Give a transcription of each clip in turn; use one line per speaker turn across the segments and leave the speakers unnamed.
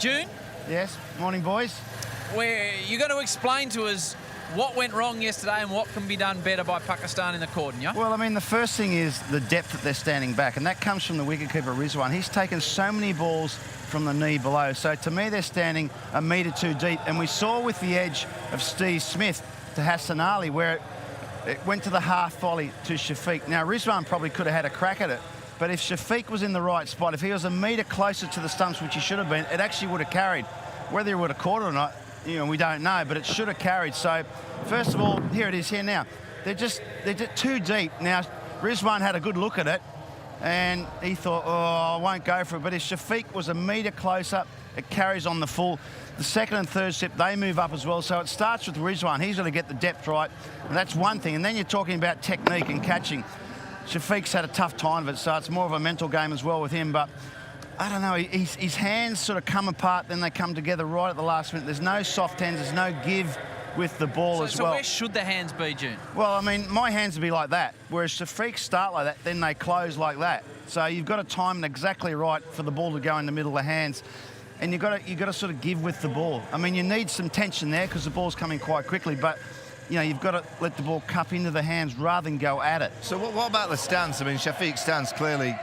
June?
Yes. Morning, boys.
You're going to explain to us what went wrong yesterday and what can be done better by Pakistan in the cordon, yeah?
Well, I mean, the first thing is the depth that they're standing back, and that comes from the wicketkeeper, Rizwan. He's taken so many balls from the knee below. So, to me, they're standing a metre too deep. And we saw with the edge of Steve Smith to Hassan Ali where it went to the half volley to Shafiq. Now, Rizwan probably could have had a crack at it, but if Shafiq was in the right spot, if he was a metre closer to the stumps, which he should have been, it actually would have carried. Whether he would have caught it or not, we don't know, but it should have carried. So, first of all, here it is here now. They're just too deep. Now, Rizwan had a good look at it, and he thought, oh, I won't go for it. But if Shafiq was a metre closer, it carries on the full. The second and third slip, they move up as well. So it starts with Rizwan. He's got to get the depth right, and that's one thing. And then you're talking about technique and catching. Shafiq's had a tough time of it, so it's more of a mental game as well with him. But I don't know, his hands sort of come apart, then they come together right at the last minute. There's no soft hands, there's no give with the ball as well.
So where should the hands be, June?
Well, I mean, my hands would be like that, whereas Shafiq start like that, then they close like that. So you've got to time it exactly right for the ball to go in the middle of the hands. And you've got to sort of give with the ball. I mean, you need some tension there because the ball's coming quite quickly, but you've got to let the ball cup into the hands rather than go at it.
So what about the stance? I mean, Shafiq's stance, clearly,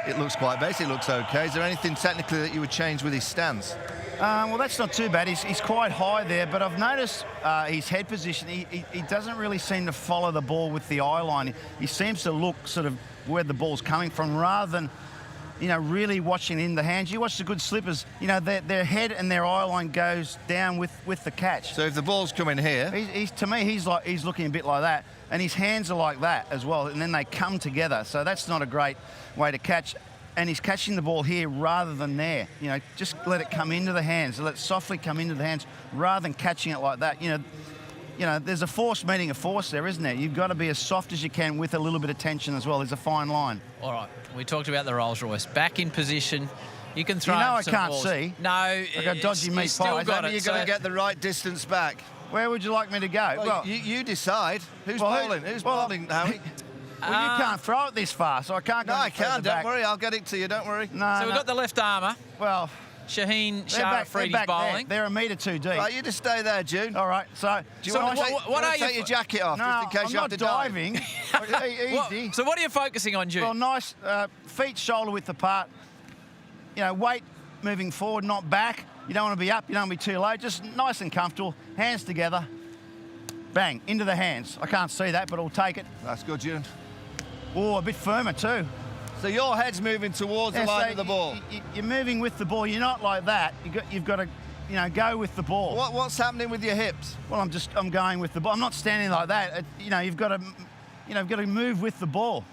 it looks quite basic, it looks okay. Is there anything technically that you would change with his stance?
Well, that's not too bad. He's quite high there, but I've noticed his head position, he doesn't really seem to follow the ball with the eye line. He seems to look sort of where the ball's coming from rather than, really watching in the hands. You watch the good slippers, their head and their eye line goes down with the catch.
So if the ball's coming here...
To me, he's looking a bit like that, and his hands are like that as well, and then they come together. So that's not a great way to catch. And he's catching the ball here rather than there. Just let it come into the hands, let it softly come into the hands rather than catching it like that. There's a force meeting a force there, isn't there? You've got to be as soft as you can with a little bit of tension as well. There's a fine line.
All right, we talked about the Rolls Royce. Back in position. You can throw
I
some
can't
balls.
see.
No,
I've got dodgy meat pies.
You've got to get the right distance back.
Where would you like me to go?
Well, you decide. Who's bowling? Who's bowling, Harry?
Well, you can't throw it this far, so I can't go.
No, I can. Don't worry. I'll get it to you. Don't worry.
No, we've got the left armour.
Well,
Shaheen Shah Afridi's bowling.
They're a metre too deep.
Right, you just stay there, June.
All right. So,
do you want to take your jacket off just in case
I'm
you have to
dive? Easy.
So what are you focusing on, June?
Well, nice feet shoulder width apart. Weight moving forward, not back. You don't want to be up. You don't want to be too low. Just nice and comfortable. Hands together. Bang into the hands. I can't see that, but I'll take it.
That's good, June.
Oh, a bit firmer too.
So your head's moving towards the line of the ball.
You're moving with the ball. You're not like that. You've got to, go with the ball.
What's happening with your hips?
Well, I'm going with the ball. I'm not standing like that. You've got to move with the ball.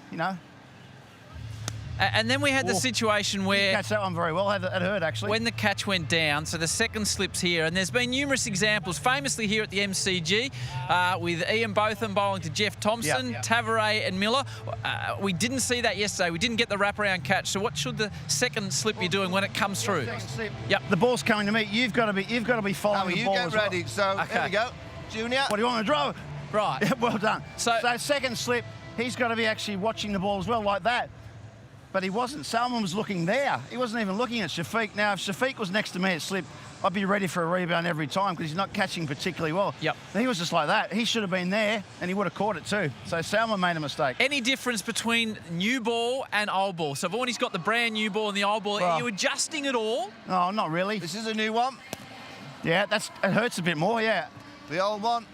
And then we had the situation where...
You catch that one very well. It hurt, actually.
When the catch went down, so the second slip's here, and there's been numerous examples, famously here at the MCG, with Ian Botham bowling to Jeff Thompson, Tavares and Miller. We didn't see that yesterday. We didn't get the wraparound catch. So what should the second slip be doing when it comes through?
Second slip.
Yep.
The ball's coming to me. You've got to be following the ball.
You get ready. So here we go. Junior.
What do you want me to draw?
Right.
Yeah, well done.
So
second slip, he's got to be actually watching the ball as well, like that. But he wasn't. Salman was looking there. He wasn't even looking at Shafiq. Now, if Shafiq was next to me at slip, I'd be ready for a rebound every time because he's not catching particularly well.
Yep.
He was just like that. He should have been there, and he would have caught it too. So Salman made a mistake.
Any difference between new ball and old ball? So Vaughan's got the brand new ball and the old ball. Are you adjusting it all?
No, not really.
This is a new one.
Yeah, it hurts a bit more, yeah.
The old one.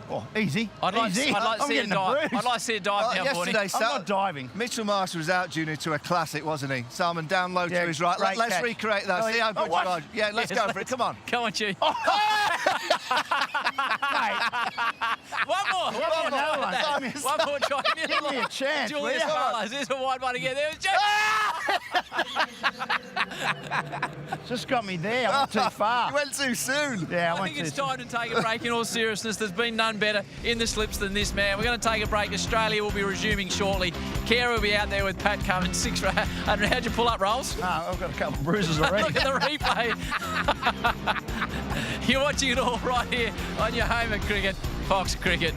Oh, easy.
I'd like to see a dive. I'd like to see a dive now,
yesterday,
Vaughan.
I'm not diving.
Mitchell Marsh was out, Junior, to a classic, wasn't he? Salman down low to his right. Let's recreate that. See how good you are. Yeah, let's go for it. Come on.
Come on, June.
Oh.
One more try.
Give me a chance.
Julius Marlowe. There's a wide one again. There's
Just got me there. I went too far.
You went too soon.
Yeah,
I think it's time to take a break. In all seriousness, there's been none better in the slips than this man. We're going to take a break. Australia will be resuming shortly. Kerr will be out there with Pat Cummins. 600. How'd you pull up, Rolls?
No, I've got a couple of bruises already.
Look at the replay. You're watching it all right here on your home at cricket, Fox Cricket.